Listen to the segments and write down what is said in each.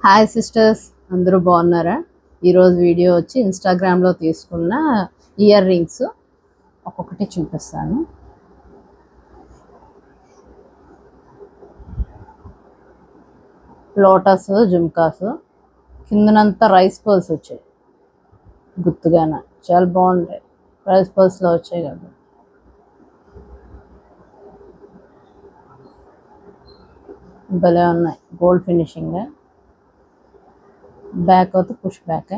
Hi sisters, అందరూ బాగున్నారా? ఈరోజు వీడియో వచ్చి ఇన్స్టాగ్రామ్లో తీసుకున్న ఇయర్ రింగ్స్ ఒక్కొక్కటి చూపిస్తాను. లోటస్ జుమ్కాస్, కిందనంతా రైస్ పర్ల్స్ వచ్చాయి. గుర్తుగానే చాలా బాగుంటాయి. రైస్ పర్ల్స్లో వచ్చాయి కదా. భలే ఉన్నాయి, గోల్డ్ ఫినిషింగ్. బ్యాక్ అయితే పుష్ బ్యాక్.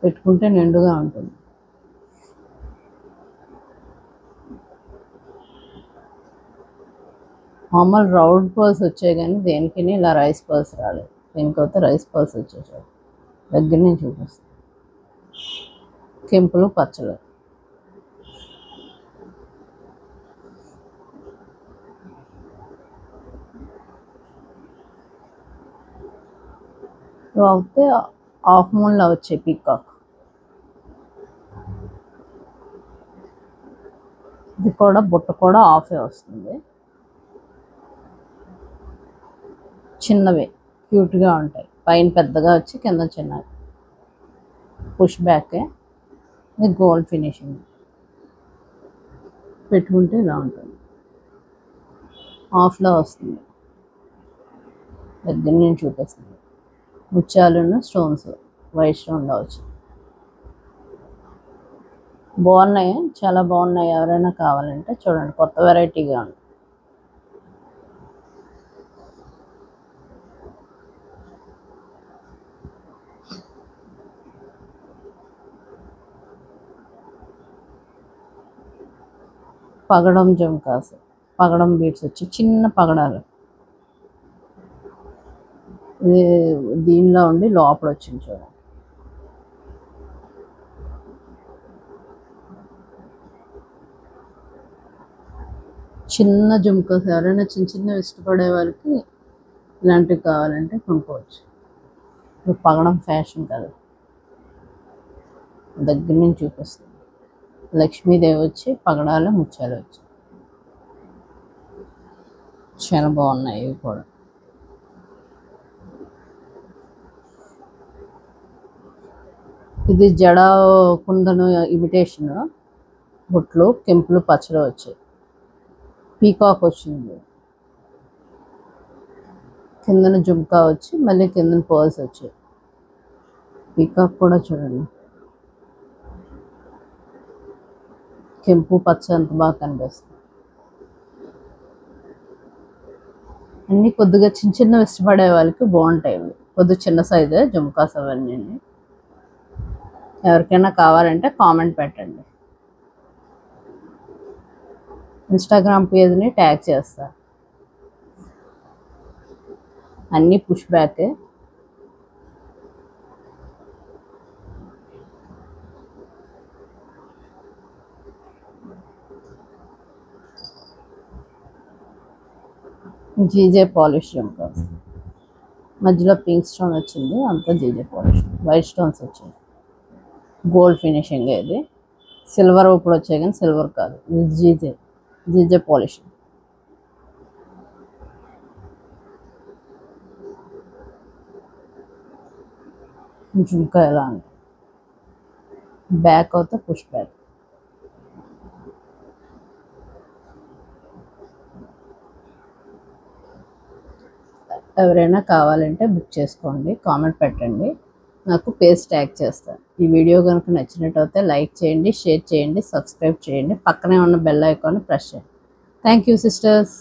పెట్టుకుంటే నిండుగా ఉంటుంది. మామూలు రౌండ్ పర్ల్స్ వచ్చాయి కానీ దేనికి ఇలా రైస్ పర్ల్స్ రాలేదు. దీనికైతే రైస్ పర్ల్స్ వచ్చేసాయి. దగ్గర నుంచి చూపిస్తాను. కెంపులు పచ్చలు. అయితే హాఫ్ మూన్లో వచ్చే పీకాక్. ఇది కూడా బుట్ట కూడా హాఫే వస్తుంది. చిన్నవి క్యూట్గా ఉంటాయి. పైన పెద్దగా వచ్చి కింద చిన్నవి. Push back. ఇది గోల్డ్ ఫినిషింగ్. పెట్టుకుంటే ఇలా ఉంటుంది. హాఫ్లో వస్తుంది. దగ్గర నుంచి చూపిస్తుంది. ముత్యాలున్న స్టోన్స్, వైట్ స్టోన్ రావచ్చు. బాగున్నాయి, చాలా బాగున్నాయి. ఎవరైనా కావాలంటే చూడండి, కొత్త వెరైటీగా ఉంది. పగడం జుమ్కాస్, పగడం బీడ్స్ వచ్చి చిన్న పగడాలు. ఇది దీనిలో ఉండి లోపల వచ్చింది చూడండి. చిన్న జుమ్కాస్ ఎవరైనా చిన్న చిన్నవి ఇష్టపడే వాళ్ళకి ఇలాంటివి కావాలంటే కొనుక్కోవచ్చు. ఇప్పుడు పగడం ఫ్యాషన్ కదా. దగ్గర నుంచి చూపిస్తుంది. లక్ష్మీదేవి వచ్చి పగడాలు ముత్యాలు వచ్చి చాలా బాగున్నాయి. ఇవి కూడా ఇది జడ కుందను ఇమిటేషన్. బుట్లు కెంపులు పచ్చలు వచ్చాయి. పీకాక్ వచ్చింది. కిందన జుమ్కా వచ్చి మళ్ళీ కిందన పర్ల్స్ వచ్చాయి. పీకాక్ కూడా చూడండి, కెంపు పచ్చ అంత బాగా కనిపిస్తుంది. అన్నీ కొద్దిగా చిన్న చిన్నవి ఇష్టపడే వాళ్ళకి బాగుంటాయి. కొద్దిగా చిన్న సైజే జుమ్కాస్ అవన్నీ. ఎవరికైనా కావాలంటే కామెంట్ పెట్టండి. ఇన్స్టాగ్రామ్ పేజ్ని ట్యాగ్ చేస్తా. అన్నీ push back. GJ polish jhumkas. మధ్యలో పింక్ స్టోన్ వచ్చింది, అంతా జీజే పాలిష్. వైట్ స్టోన్స్ వచ్చింది. Gold finishing. ఇది సిల్వర్ ఇప్పుడు వచ్చాయి కానీ సిల్వర్ కాదు, ఇది జీజే పాలిష్. జుమ్కా ఎలా ఉంది. బ్యాక్ అయితే పుష్ బ్యాక్. ఎవరైనా కావాలంటే బుక్ చేసుకోండి, కామెంట్ పెట్టండి, నాకు పేజ్ ట్యాగ్ చేస్తాను. ఈ వీడియో కనుక నచ్చినట్టయితే లైక్ చేయండి, షేర్ చేయండి, సబ్స్క్రైబ్ చేయండి. పక్కనే ఉన్న బెల్ ఐకాన్ని ప్రెస్ చేయండి. Thank you sisters.